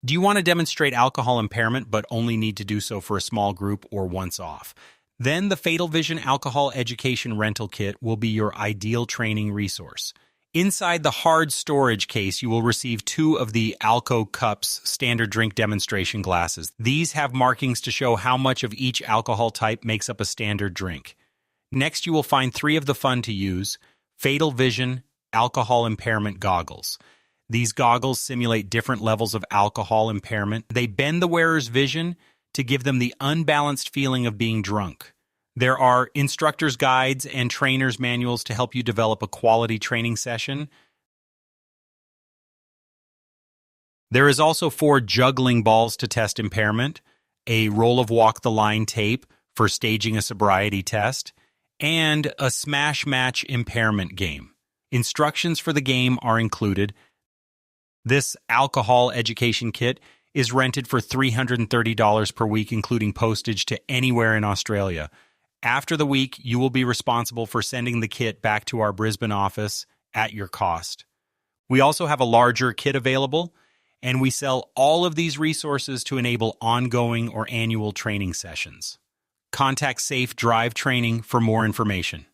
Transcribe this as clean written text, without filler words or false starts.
Do you want to demonstrate alcohol impairment but only need to do so for a small group or once off? Then the Fatal Vision Alcohol Education Rental Kit will be your ideal training resource. Inside the hard storage case, you will receive 2 of the Alco Cups standard drink demonstration glasses. These have markings to show how much of each alcohol type makes up a standard drink. Next, you will find 3 of the fun-to-use Fatal Vision Alcohol Impairment Goggles. These goggles simulate different levels of alcohol impairment. They bend the wearer's vision to give them the unbalanced feeling of being drunk. There are instructor's guides and trainer's manuals to help you develop a quality training session. There is also 4 juggling balls to test impairment, a roll of walk-the-line tape for staging a sobriety test, and a smash match impairment game. Instructions for the game are included. This alcohol education kit is rented for $330 per week, including postage to anywhere in Australia. After the week, you will be responsible for sending the kit back to our Brisbane office at your cost. We also have a larger kit available, and we sell all of these resources to enable ongoing or annual training sessions. Contact Safe Drive Training for more information.